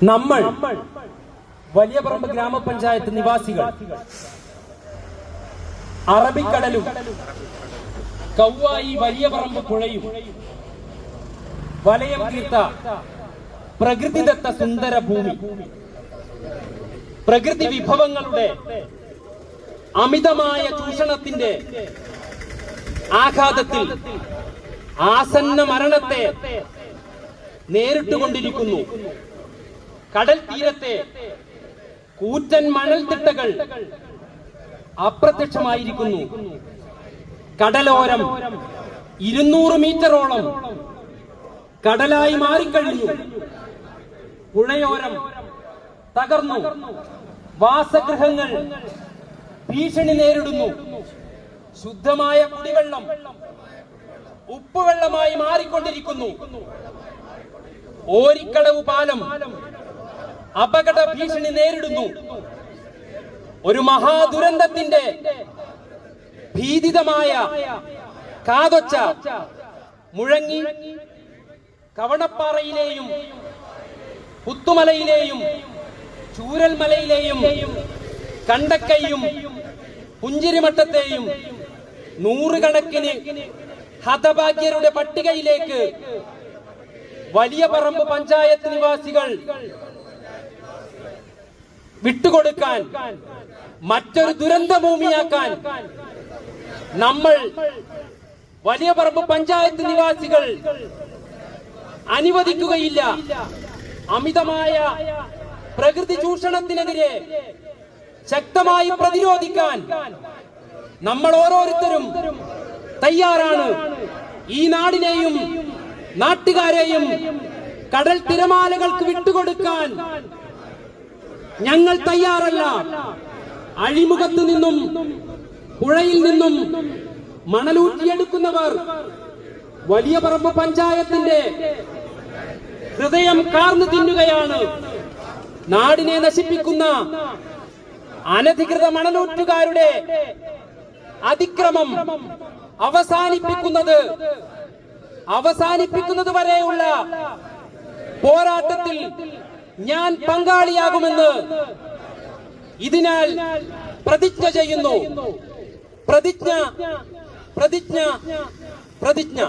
നമ്മൾ വലിയപറമ്പ് ഗ്രാമപഞ്ചായത്ത് നിവാസികൾ അറബിക്കടലും കൗവായി വലിയപറമ്പ് പുഴയും വലയം തീർത്ത പ്രകൃതിദത്ത സുന്ദര ഭൂമി, പ്രകൃതി വിഭവങ്ങളുടെ അമിതമായ ചൂഷണത്തിന്റെ ആഘാതത്തിൽ ആസന്ന മരണത്തെ നേരിട്ടുകൊണ്ടിരിക്കുന്നു. കടൽ തീരത്തെ കൂറ്റൻ മണൽത്തിട്ടകൾ അപ്രത്യക്ഷമായിരിക്കുന്നു. കടലോരം 200 മീറ്ററോളം കടലായി മാറിക്കഴിഞ്ഞു. പുഴയോരം തകർന്നു. വാസഗൃഹങ്ങൾ ഭീഷണി നേരിടുന്നു. ശുദ്ധമായ കുടിവെള്ളം ഉപ്പുവെള്ളമായി മാറിക്കൊണ്ടിരിക്കുന്നു. ഓരിക്കടവ് പാലം അപകട ഭീഷണി നേരിടുന്നു. ഒരു മഹാദുരന്തത്തിന്റെ ഭീതിതമായ കാതൊച്ച മുഴങ്ങി കവണപ്പാറയിലെയും പുത്തുമലയിലെയും ചൂരൽമലയിലെയും കണ്ടക്കയും പുഞ്ചിരിമട്ടത്തെയും നൂറുകണക്കിന് ഹതഭാഗ്യരുടെ പട്ടികയിലേക്ക് വലിയപറമ്പ് പഞ്ചായത്ത് നിവാസികൾ വിട്ടുകൊടുക്കാൻ, മറ്റൊരു ദുരന്തഭൂമിയാക്കാൻ നമ്മൾ വലിയപറമ്പ് പഞ്ചായത്ത് നിവാസികൾ അനുവദിക്കുകയില്ല. അമിതമായ പ്രകൃതി ചൂഷണത്തിനെതിരെ ശക്തമായി പ്രതിരോധിക്കാൻ നമ്മൾ ഓരോരുത്തരും തയ്യാറാണ്. ഈ നാടിനെയും നാട്ടുകാരെയും കടൽ തിരമാലകൾക്ക് വിട്ടുകൊടുക്കാൻ ഞങ്ങൾ തയ്യാറല്ല. അഴിമുഖത്ത് നിന്നും പുഴയിൽ നിന്നും മണലൂറ്റിയെടുക്കുന്നവർ വലിയപറമ്പ് പഞ്ചായത്തിന്റെ ഹൃദയം കാർന്നു തിന്നുകയാണ്. നാടിനെ നശിപ്പിക്കുന്ന അനധികൃത മണലൂറ്റുകാരുടെ അതിക്രമം അവസാനിപ്പിക്കുന്നത് വരെയുള്ള പോരാട്ടത്തിൽ ഞാൻ പങ്കാളിയാകുമെന്ന് ഇതിനാൽ പ്രതിജ്ഞ ചെയ്യുന്നു. പ്രതിജ്ഞ പ്രതിജ്ഞ പ്രതിജ്ഞ.